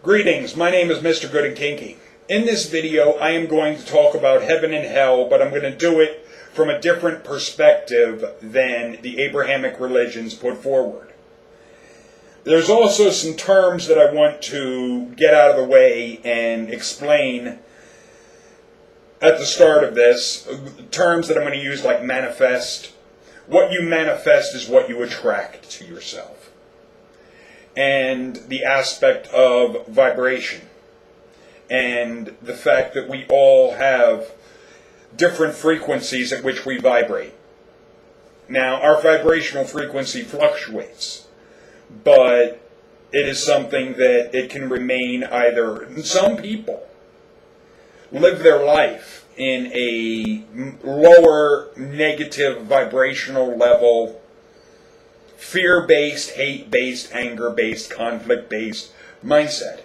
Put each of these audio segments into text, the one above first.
Greetings, my name is Mr. Good and Kinky. In this video, I am going to talk about heaven and hell, but I'm going to do it from a different perspective than the Abrahamic religions put forward. There's also some terms that I want to get out of the way and explain at the start of this. Terms that I'm going to use like manifest. What you manifest is what you attract to yourself. And the aspect of vibration. And the fact that we all have different frequencies at which we vibrate. Now, our vibrational frequency fluctuates, but it is something that it can remain either. Some people live their life in a lower negative vibrational level, fear-based, hate-based, anger-based, conflict-based mindset.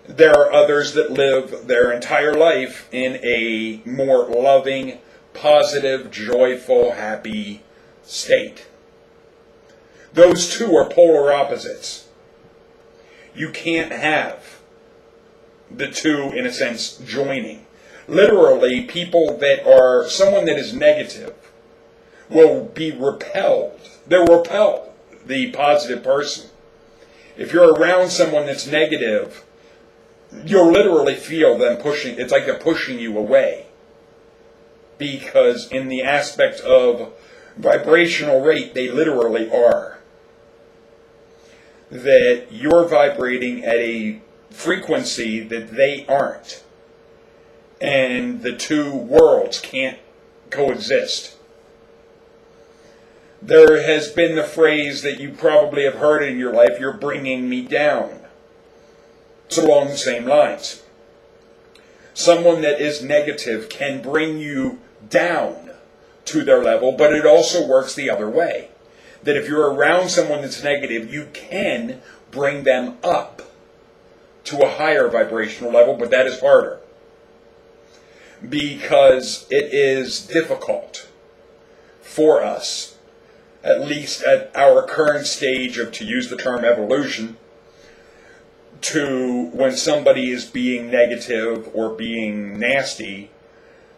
There are others that live their entire life in a more loving, positive, joyful, happy state. Those two are polar opposites. You can't have the two, in a sense, joining. Literally, people that are, someone that is negative will be repelled. They'll repel the positive person. If you're around someone that's negative, you'll literally feel them pushing, it's like they're pushing you away. Because in the aspect of vibrational rate, they literally are. That you're vibrating at a frequency that they aren't. And the two worlds can't coexist. There has been the phrase that you probably have heard in your life, you're bringing me down. It's along the same lines. Someone that is negative can bring you down to their level, but it also works the other way. That if you're around someone that's negative, you can bring them up to a higher vibrational level, but that is harder. Because it is difficult for us, at least at our current stage of, to use the term evolution, to, when somebody is being negative or being nasty,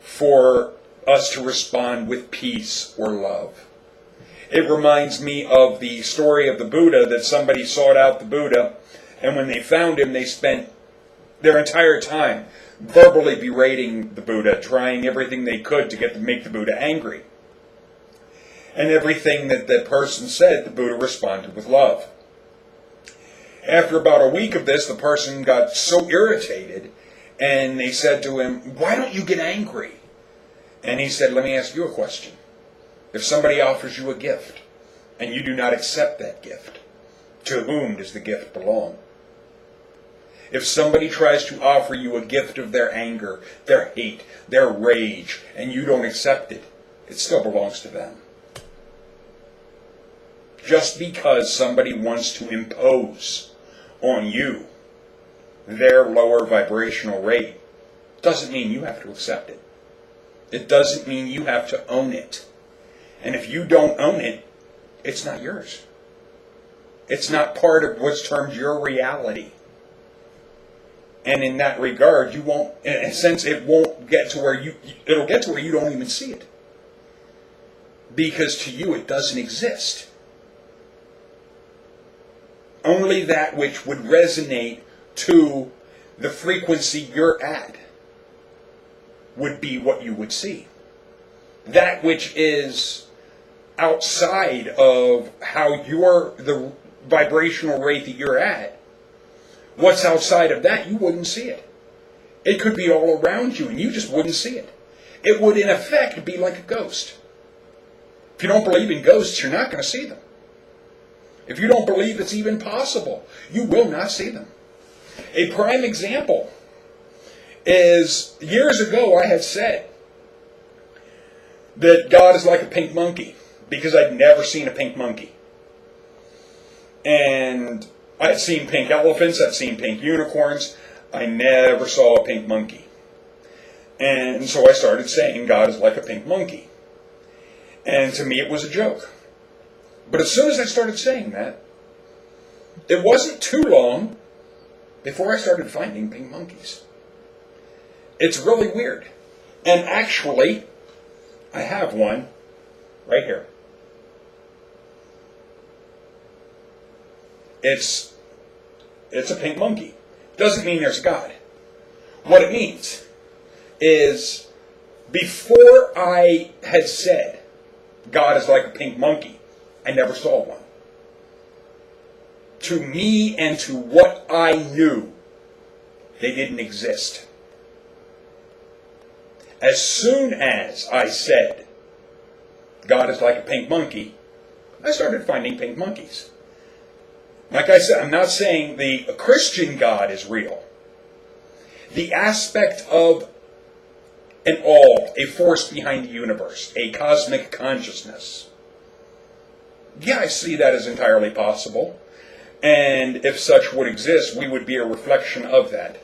for us to respond with peace or love. It reminds me of the story of the Buddha, that somebody sought out the Buddha, and when they found him, they spent their entire time verbally berating the Buddha, trying everything they could to make the Buddha angry. And everything that the person said, the Buddha responded with love. After about a week of this, the person got so irritated, and they said to him, "Why don't you get angry?" And he said, "Let me ask you a question. If somebody offers you a gift, and you do not accept that gift, to whom does the gift belong? If somebody tries to offer you a gift of their anger, their hate, their rage, and you don't accept it, it still belongs to them." Just because somebody wants to impose on you their lower vibrational rate doesn't mean you have to accept it. It doesn't mean you have to own it. And if you don't own it, it's not yours. It's not part of what's termed your reality. And in that regard, you won't, in a sense, it won't get to where it'll get to where you don't even see it. Because to you, it doesn't exist. Only that which would resonate to the frequency you're at would be what you would see. That which is outside of how the vibrational rate that you're at, what's outside of that, you wouldn't see it. It could be all around you and you just wouldn't see it. It would in effect be like a ghost. If you don't believe in ghosts, you're not going to see them. If you don't believe it's even possible, you will not see them. A prime example is, years ago I had said that God is like a pink monkey, because I'd never seen a pink monkey. And I'd seen pink elephants, I'd seen pink unicorns, I never saw a pink monkey. And so I started saying God is like a pink monkey. And to me it was a joke. But as soon as I started saying that, it wasn't too long before I started finding pink monkeys. It's really weird. And actually, I have one right here. It's a pink monkey. Doesn't mean there's God. What it means is, before I had said God is like a pink monkey, I never saw one. To me and to what I knew, they didn't exist. As soon as I said God is like a pink monkey, I started finding pink monkeys. Like I said, I'm not saying the Christian God is real. The aspect of an all, a force behind the universe, a cosmic consciousness. Yeah, I see that as entirely possible. And if such would exist, we would be a reflection of that.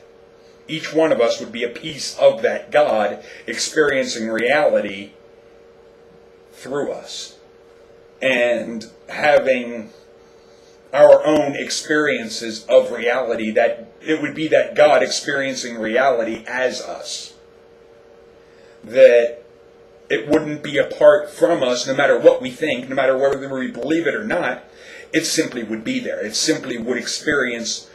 Each one of us would be a piece of that God experiencing reality through us. And having our own experiences of reality, that it would be that God experiencing reality as us. That it wouldn't be apart from us, no matter what we think, no matter whether we believe it or not. It simply would be there. It simply would experience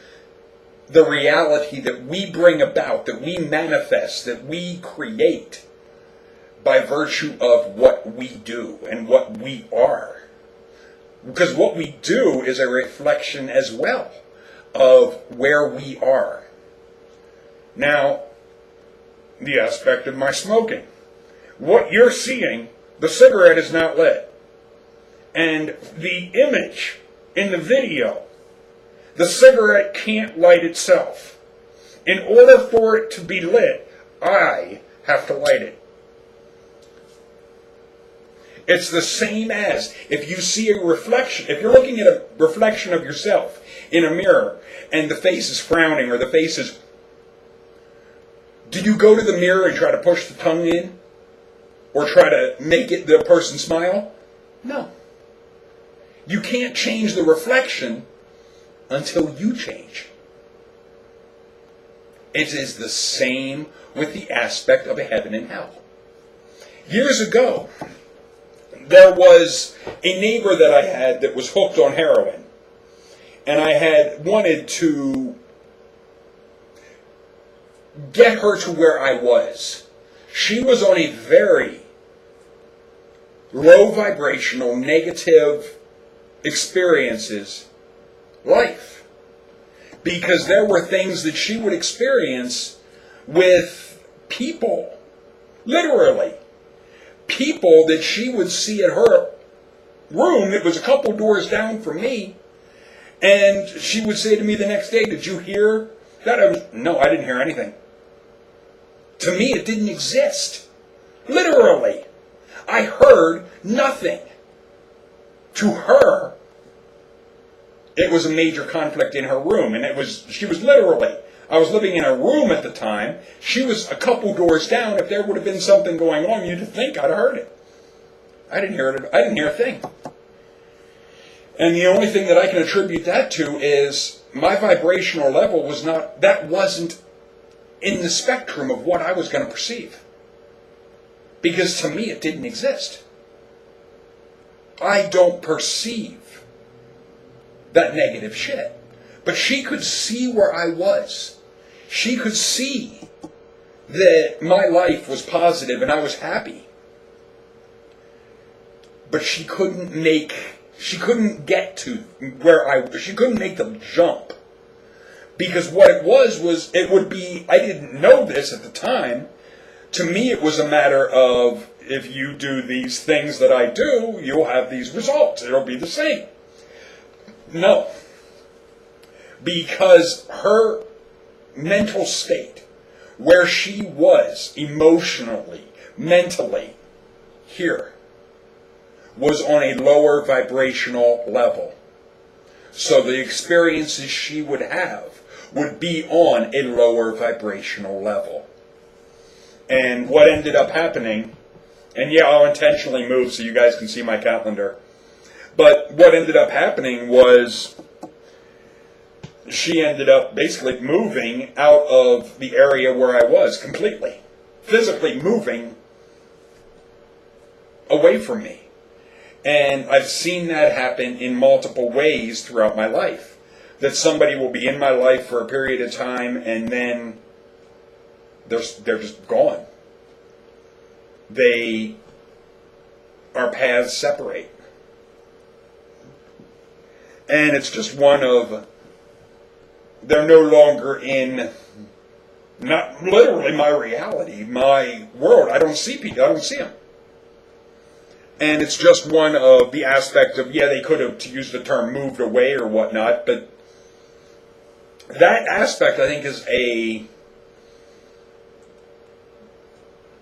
the reality that we bring about, that we manifest, that we create by virtue of what we do and what we are. Because what we do is a reflection as well of where we are. Now, the aspect of my smoking. What you're seeing, the cigarette is not lit. And the image in the video, the cigarette can't light itself. In order for it to be lit, I have to light it. It's the same as if you see a reflection, if you're looking at a reflection of yourself in a mirror and the face is frowning or the face is... Do you go to the mirror and try to push the tongue in? Or try to make the person smile? No. You can't change the reflection until you change. It is the same with the aspect of a heaven and hell. Years ago, there was a neighbor that I had that was hooked on heroin. And I had wanted to get her to where I was. She was on a very low vibrational, negative experiences life. Because there were things that she would experience with people. Literally. People that she would see at her room that was a couple doors down from me. And she would say to me the next day, "Did you hear that?" No, I didn't hear anything. To me, it didn't exist. Literally. I heard nothing. To her, it was a major conflict in her room. And she was literally, I was living in a room at the time. She was a couple doors down. If there would have been something going on, you'd think I'd have heard it. I didn't hear it. I didn't hear a thing. And the only thing that I can attribute that to is my vibrational level wasn't in the spectrum of what I was going to perceive. Because to me, it didn't exist. I don't perceive that negative shit. But she could see where I was. She could see that my life was positive and I was happy. But she couldn't get to where she couldn't make the jump. Because what it was it would be, I didn't know this at the time. To me, it was a matter of, if you do these things that I do, you'll have these results. It'll be the same. No. Because her mental state, where she was emotionally, mentally, here, was on a lower vibrational level. So the experiences she would have would be on a lower vibrational level. And what ended up happening, and yeah, I'll intentionally move so you guys can see my calendar, but what ended up happening was she ended up basically moving out of the area where I was completely. Physically moving away from me. And I've seen that happen in multiple ways throughout my life. That somebody will be in my life for a period of time and then they're just gone. Our paths separate. And it's just one of, they're no longer in, not literally my reality, my world. I don't see people, I don't see them. And it's just one of the aspect of, yeah, they could have, to use the term, moved away or whatnot, but that aspect, I think,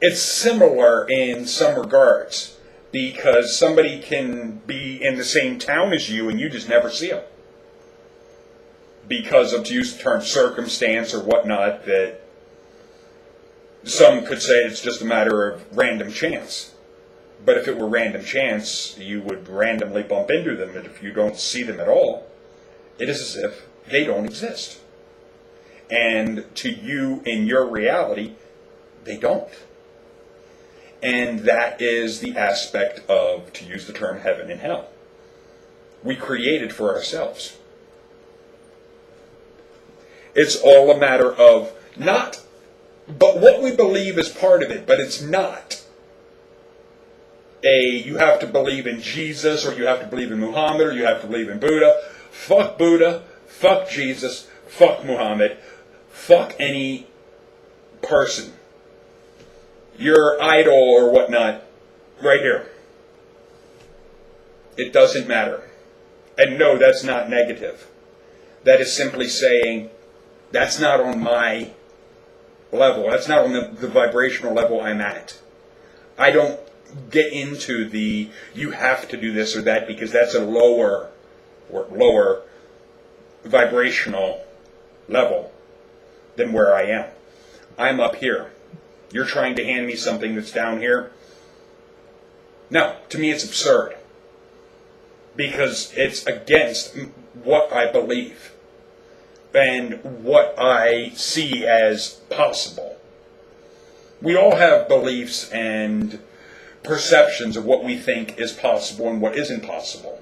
it's similar in some regards, because somebody can be in the same town as you and you just never see them. Because of, to use the term, circumstance or whatnot, that some could say it's just a matter of random chance. But if it were random chance, you would randomly bump into them, and if you don't see them at all, it is as if they don't exist. And to you, in your reality, they don't. And that is the aspect of, to use the term, heaven and hell. We create it for ourselves. It's all a matter of not, but what we believe is part of it, but it's not. You have to believe in Jesus, or you have to believe in Muhammad, or you have to believe in Buddha. Fuck Buddha, fuck Jesus, fuck Muhammad, fuck any person. Your idol or whatnot, right here. It doesn't matter. And no, that's not negative. That is simply saying, that's not on my level. That's not on the vibrational level I'm at. I don't get into the, you have to do this or that, because that's a lower vibrational level than where I am. I'm up here. You're trying to hand me something that's down here. No, to me it's absurd. Because it's against what I believe and what I see as possible. We all have beliefs and perceptions of what we think is possible and what isn't possible.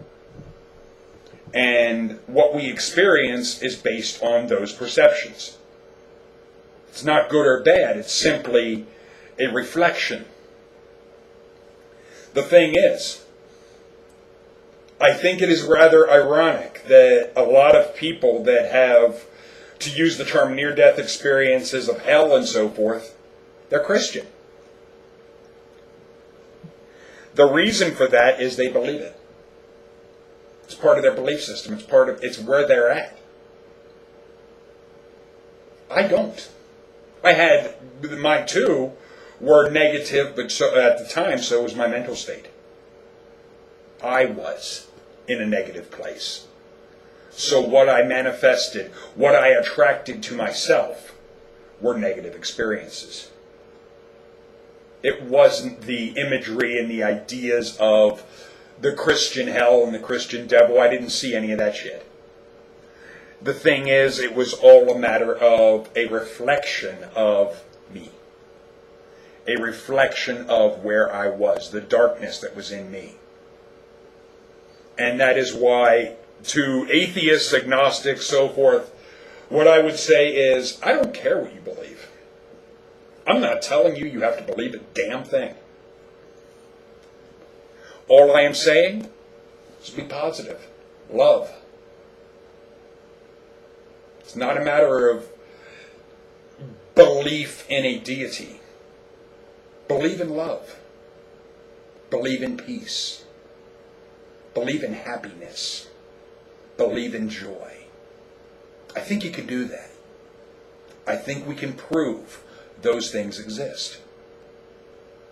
And what we experience is based on those perceptions. It's not good or bad, it's simply a reflection. The thing is, I think it is rather ironic that a lot of people that have, to use the term, near-death experiences of hell and so forth, they're Christian. The reason for that is they believe it. It's part of their belief system. It's where they're at. I don't. I had, mine too were negative, but so, at the time, so was my mental state. I was in a negative place. So what I manifested, what I attracted to myself, were negative experiences. It wasn't the imagery and the ideas of the Christian hell and the Christian devil. I didn't see any of that shit. The thing is, it was all a matter of a reflection of me. A reflection of where I was, the darkness that was in me. And that is why, to atheists, agnostics, so forth, what I would say is, I don't care what you believe. I'm not telling you you have to believe a damn thing. All I am saying is be positive. Love. It's not a matter of belief in a deity. Believe in love. Believe in peace. Believe in happiness. Believe in joy. I think you can do that. I think we can prove those things exist.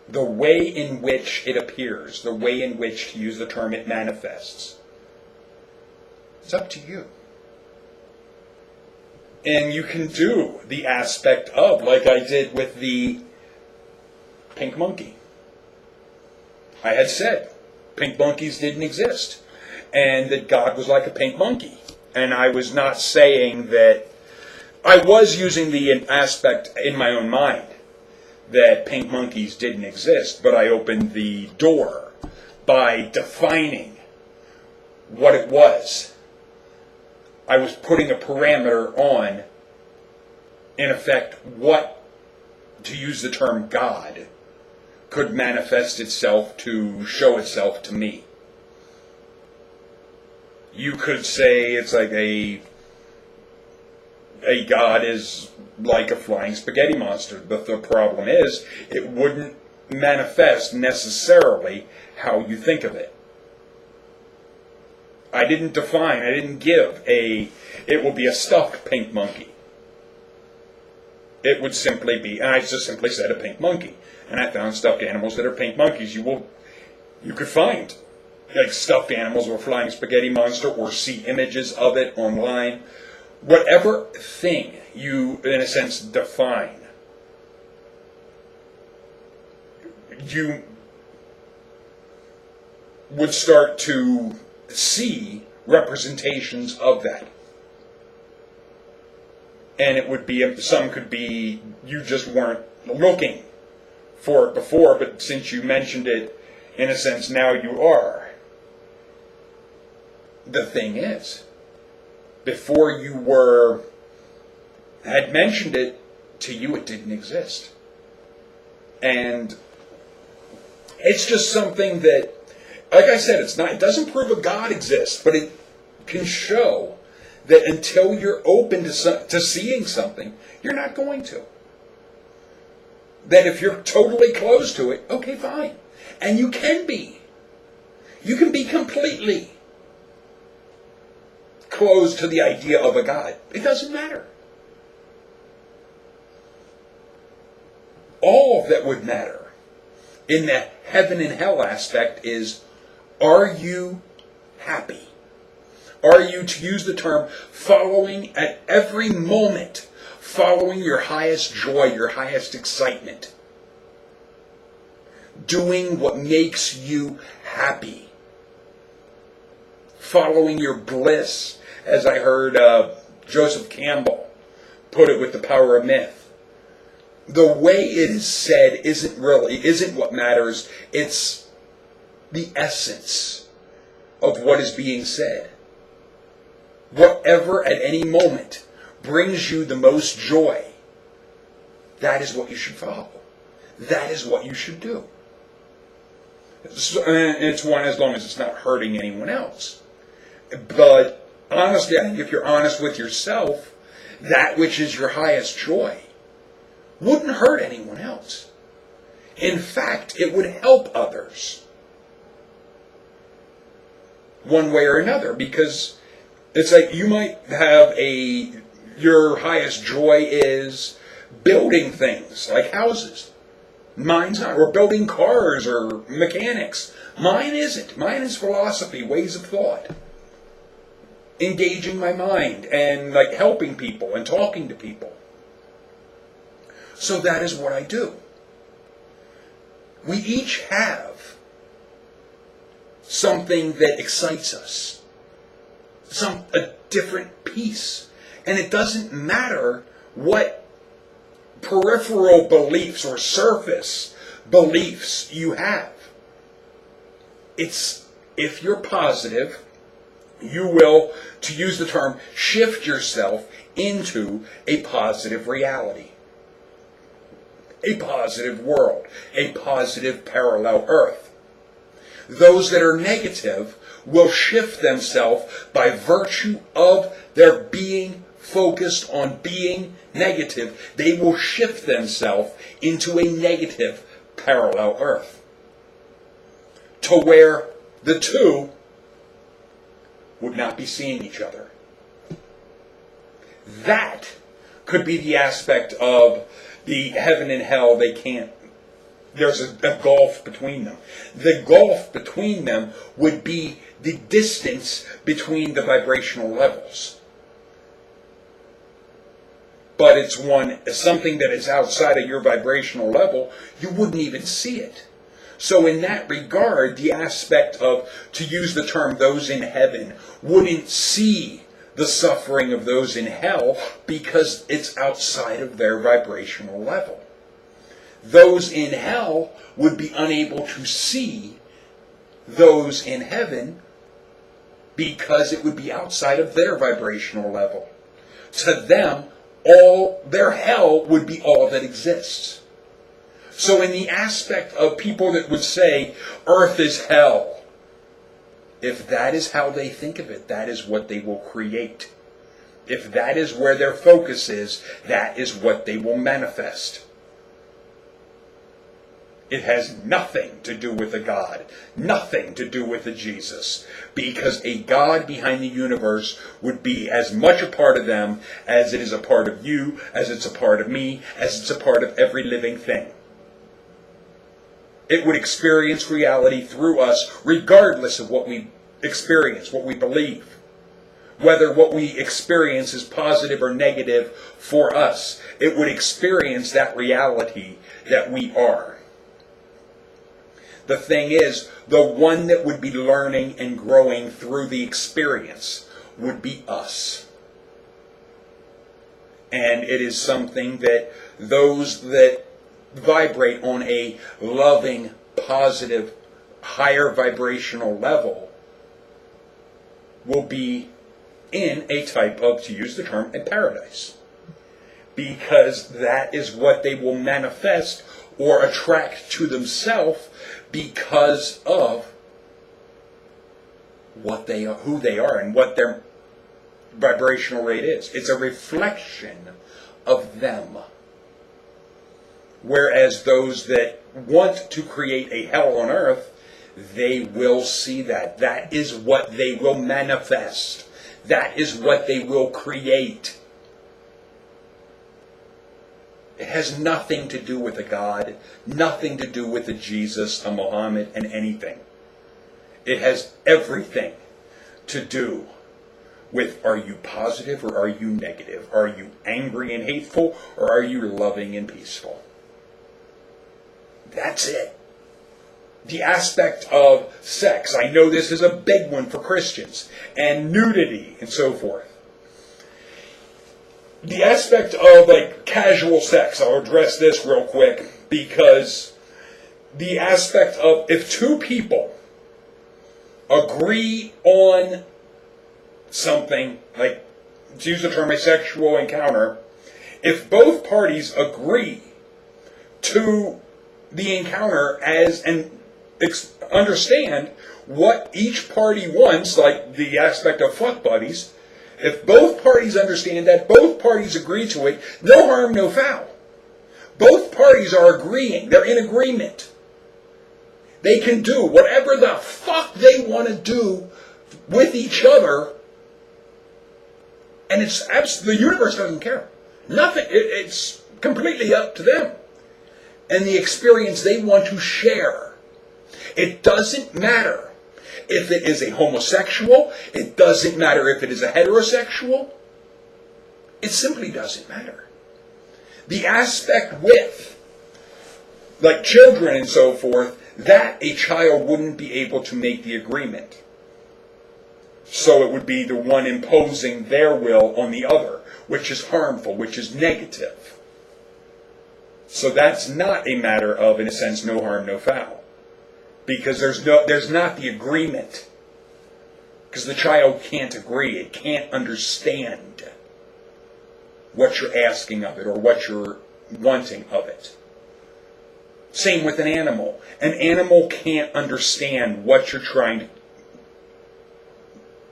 The way in which it appears, the way in which, to use the term, it manifests, it's up to you. And you can do the aspect of, like I did with the pink monkey. I had said pink monkeys didn't exist, and that God was like a pink monkey. And I was not saying that, I was using the aspect in my own mind that pink monkeys didn't exist, but I opened the door by defining what it was. I was putting a parameter on, in effect, what, to use the term God, could manifest itself to show itself to me. You could say it's like a God is like a flying spaghetti monster, but the problem is it wouldn't manifest necessarily how you think of it. I didn't give it will be a stuffed pink monkey. It would simply be, and I just simply said a pink monkey. And I found stuffed animals that are pink monkeys. You could find like stuffed animals or flying spaghetti monster, or see images of it online. Whatever thing you, in a sense, define, you would start to see representations of that. And it would be, some could be, you just weren't looking for it before, but since you mentioned it, in a sense, now you are. The thing is, before you had mentioned it, to you it didn't exist. And it's just something that, like I said, it doesn't prove a God exists, but it can show that until you're open to seeing something, you're not going to. That if you're totally closed to it, okay, fine. And you can be. You can be completely closed to the idea of a God. It doesn't matter. All that would matter in the heaven and hell aspect is, are you happy? Are you, to use the term, following at every moment, following your highest joy, your highest excitement? Doing what makes you happy. Following your bliss, as I heard Joseph Campbell put it with The Power of Myth. The way it is said isn't what matters. It's the essence of what is being said. Whatever at any moment brings you the most joy, that is what you should follow. That is what you should do. It's one, as long as it's not hurting anyone else. But honestly, I think if you're honest with yourself, that which is your highest joy wouldn't hurt anyone else. In fact, it would help others one way or another, because it's like you might have your highest joy is building things like houses. Mine's not, or building cars or mechanics. Mine isn't. Mine is philosophy, ways of thought. Engaging my mind and like helping people and talking to people. So that is what I do. We each have something that excites us. A different piece. And it doesn't matter what peripheral beliefs or surface beliefs you have. It's, if you're positive, you will, to use the term, shift yourself into a positive reality. A positive world. A positive parallel earth. Those that are negative will shift themselves by virtue of their being focused on being negative. They will shift themselves into a negative parallel earth, to where the two would not be seeing each other. That could be the aspect of the heaven and hell. They can't, there's a gulf between them. The gulf between them would be the distance between the vibrational levels. But it's something that is outside of your vibrational level, you wouldn't even see it. So in that regard, the aspect of, to use the term, those in heaven, wouldn't see the suffering of those in hell because it's outside of their vibrational level. Those in hell would be unable to see those in heaven because it would be outside of their vibrational level. To them, all their hell would be all that exists. So in the aspect of people that would say, earth is hell, if that is how they think of it, that is what they will create. If that is where their focus is, that is what they will manifest. It has nothing to do with a God, nothing to do with a Jesus, because a God behind the universe would be as much a part of them as it is a part of you, as it's a part of me, as it's a part of every living thing. It would experience reality through us regardless of what we experience, what we believe. Whether what we experience is positive or negative for us, it would experience that reality that we are. The thing is, the one that would be learning and growing through the experience would be us. And it is something that those that vibrate on a loving, positive, higher vibrational level will be in a type of, to use the term, a paradise. Because that is what they will manifest or attract to themselves because of what they are, who they are, and what their vibrational rate is. It's a reflection of them. Whereas those that want to create a hell on earth, they will see that. That is what they will manifest. That is what they will create. It has nothing to do with a God, nothing to do with a Jesus, a Muhammad, and anything. It has everything to do with, are you positive or are you negative? Are you angry and hateful or are you loving and peaceful? That's it. The aspect of sex, I know this is a big one for Christians, and nudity and so forth. The aspect of like casual sex, I'll address this real quick, because the aspect of if two people agree on something, like to use the term a sexual encounter, if both parties agree to the encounter as and understand what each party wants, like the aspect of fuck buddies, if both parties understand that, both parties agree to it, no harm, no foul. Both parties are agreeing. They're in agreement. They can do whatever the fuck they want to do with each other, and the universe doesn't care. Nothing. It's completely up to them and the experience they want to share. It doesn't matter if it is a homosexual. It doesn't matter if it is a heterosexual. It simply doesn't matter. The aspect with, like children and so forth, that a child wouldn't be able to make the agreement. So it would be the one imposing their will on the other, which is harmful, which is negative. So that's not a matter of, in a sense, no harm, no foul. Because there's not the agreement. Because the child can't agree. It can't understand what you're asking of it or what you're wanting of it. Same with an animal. An animal can't understand what you're trying to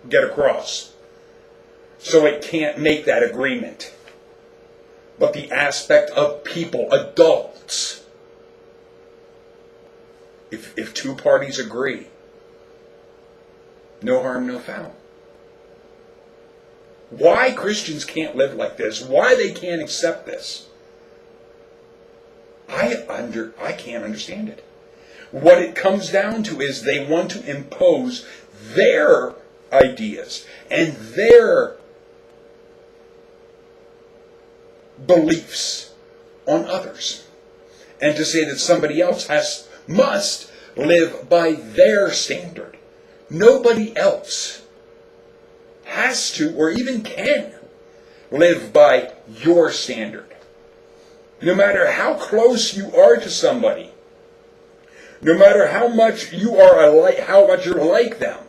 get across. So it can't make that agreement. But the aspect of people, adults, if two parties agree, no harm, no foul. Why Christians can't live like this, why they can't accept this, I can't understand it. What it comes down to is they want to impose their ideas and their beliefs on others, and to say that somebody else must live by their standard. Nobody else has to or even can live by your standard. No matter how close you are to somebody, no matter how much you are alike, how much you're like them,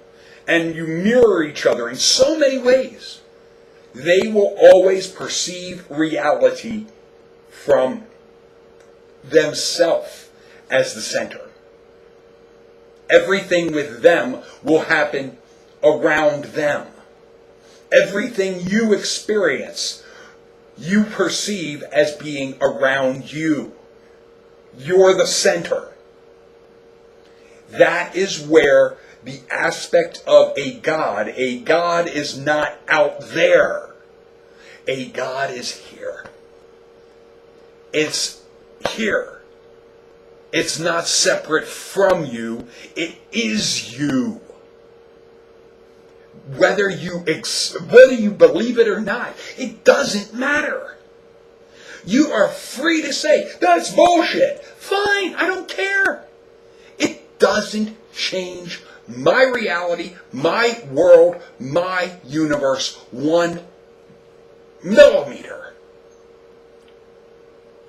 and you mirror each other in so many ways, they will always perceive reality from themselves as the center. Everything with them will happen around them. Everything you experience, you perceive as being around you. You're the center. That is where the aspect of a God is not out there. A God is here. It's here. It's not separate from you. It is you. Whether you believe it or not, it doesn't matter. You are free to say, that's bullshit. Fine, I don't care. It doesn't change my reality, my world, my universe 1 millimeter.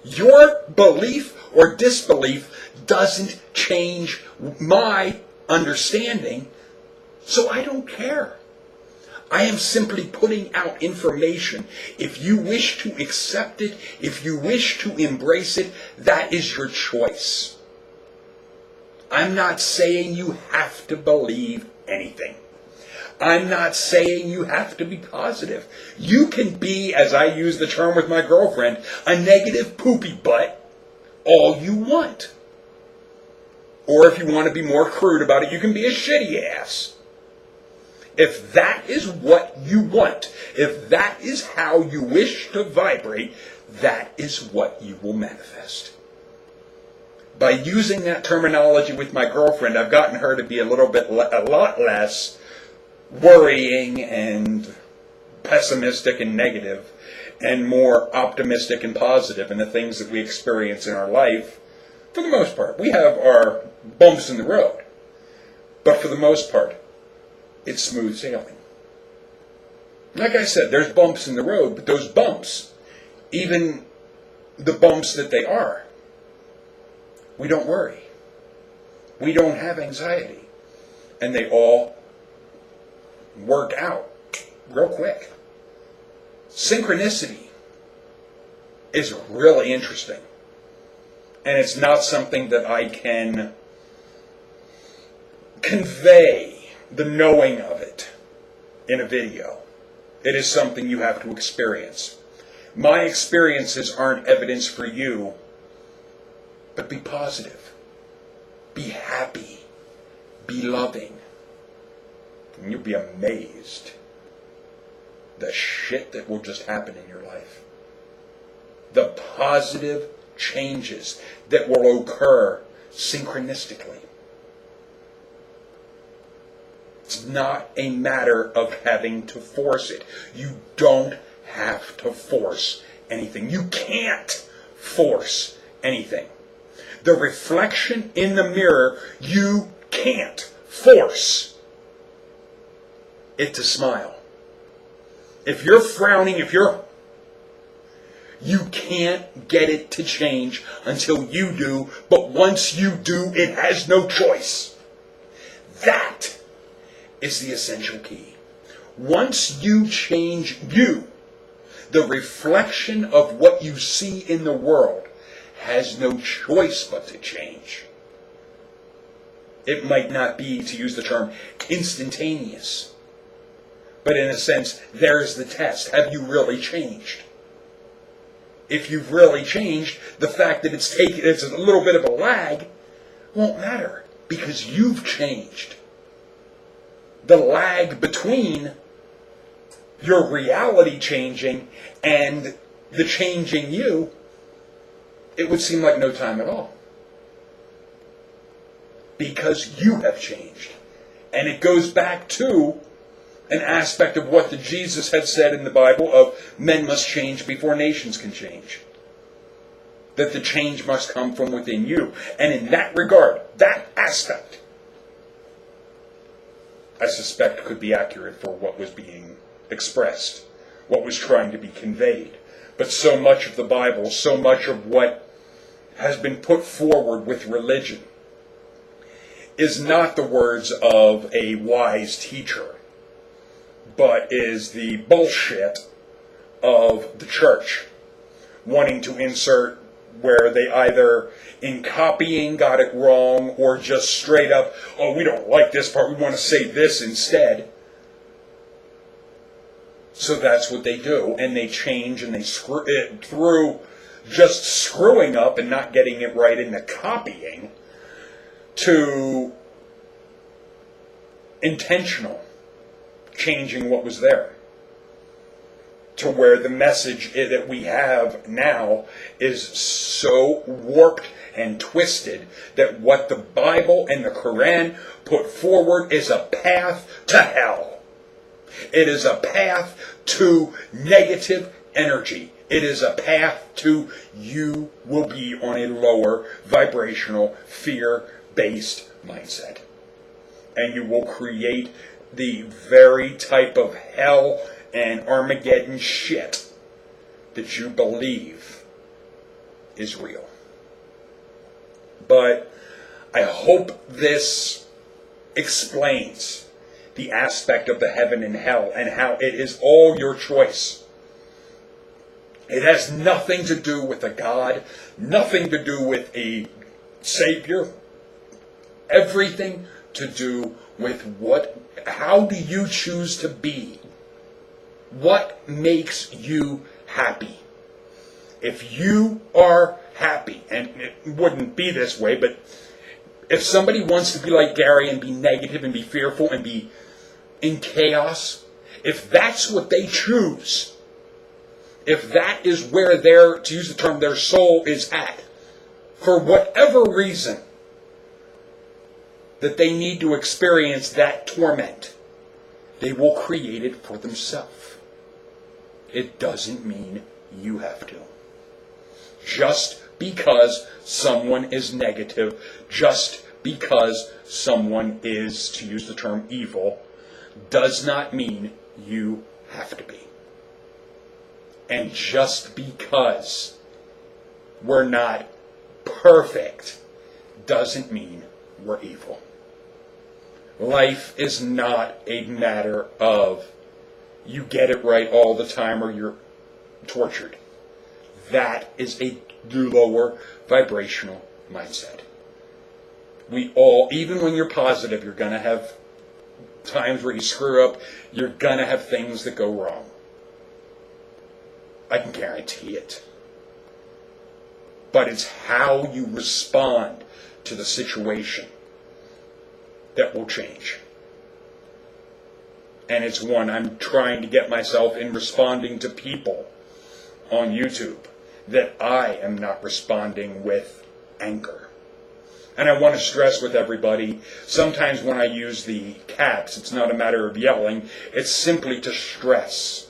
Your belief or disbelief doesn't change my understanding, so I don't care. I am simply putting out information. If you wish to accept it, if you wish to embrace it, that is your choice. I'm not saying you have to believe anything. I'm not saying you have to be positive. You can be, as I use the term with my girlfriend, a negative poopy butt all you want. Or if you want to be more crude about it, you can be a shitty ass. If that is what you want, if that is how you wish to vibrate, that is what you will manifest. By using that terminology with my girlfriend, I've gotten her to be a lot less worrying and pessimistic and negative, and more optimistic and positive in the things that we experience in our life. For the most part, we have our bumps in the road, but for the most part, it's smooth sailing. Like I said, there's bumps in the road, but those bumps, even the bumps that they are, we don't worry. We don't have anxiety. And they all work out real quick. Synchronicity is really interesting. And it's not something that I can convey the knowing of it in a video. It is something you have to experience. My experiences aren't evidence for you, but be positive. Be happy. Be loving. And you'll be amazed the shit that will just happen in your life. The positive changes that will occur synchronistically. It's not a matter of having to force it. You don't have to force anything. You can't force anything. The reflection in the mirror, you can't force it to smile. If you're frowning, you can't get it to change until you do, but once you do, it has no choice. That is the essential key. Once you change you, the reflection of what you see in the world has no choice but to change. It might not be, to use the term, instantaneous. But in a sense, there's the test. Have you really changed? If you've really changed, the fact that it's a little bit of a lag won't matter, because you've changed. The lag between your reality changing and the changing you, it would seem like no time at all. Because you have changed. And it goes back to an aspect of what the Jesus had said in the Bible of men must change before nations can change. That the change must come from within you. And in that regard, that aspect, I suspect could be accurate for what was being expressed, what was trying to be conveyed. But so much of the Bible, so much of what has been put forward with religion is not the words of a wise teacher, but is the bullshit of the church, wanting to insert where they either in copying got it wrong or just straight up, oh, we don't like this part, we want to say this instead. So that's what they do, and they change and they screw it through just screwing up and not getting it right in the copying to intentional changing what was there, to where the message that we have now is so warped and twisted that what the Bible and the Quran put forward is a path to hell. It is a path to negative energy. It is a path to you will be on a lower vibrational, fear-based mindset. And you will create the very type of hell and Armageddon shit that you believe is real. But I hope this explains the aspect of the heaven and hell and how it is all your choice. It has nothing to do with a God, nothing to do with a Savior, everything to do with how do you choose to be? What makes you happy? If you are happy, and it wouldn't be this way, but if somebody wants to be like Gary and be negative and be fearful and be in chaos, if that's what they choose, if that is where their, to use the term, their soul is at, for whatever reason that they need to experience that torment, they will create it for themselves. It doesn't mean you have to. Just because someone is negative, just because someone is, to use the term, evil, does not mean you have to be. And just because we're not perfect doesn't mean we're evil. Life is not a matter of you get it right all the time or you're tortured. That is a lower vibrational mindset. We all, even when you're positive, you're going to have times where you screw up. You're going to have things that go wrong. I can guarantee it. But it's how you respond to the situation that will change. And it's one I'm trying to get myself in responding to people on YouTube, that I am not responding with anger. And I want to stress with everybody, sometimes when I use the caps, it's not a matter of yelling, it's simply to stress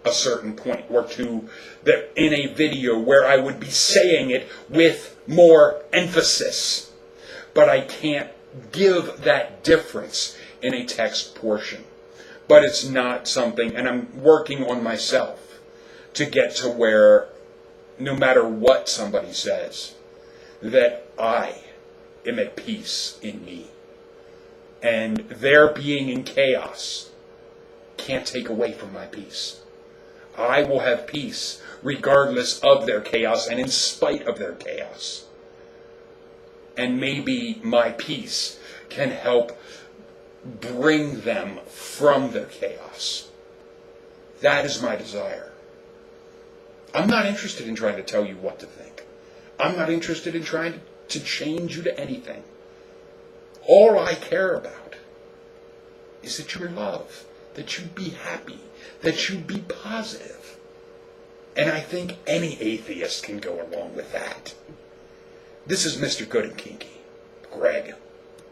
a certain point or two that in a video where I would be saying it with more emphasis. But I can't give that difference in a text portion. But it's not something, and I'm working on myself to get to where no matter what somebody says, that I am at peace in me. And their being in chaos can't take away from my peace. I will have peace regardless of their chaos and in spite of their chaos. And maybe my peace can help bring them from their chaos. That is my desire. I'm not interested in trying to tell you what to think. I'm not interested in trying to change you to anything. All I care about is that you're loved, that you be happy, that you be positive. And I think any atheist can go along with that. This is Mr. Good and Kinky, Greg.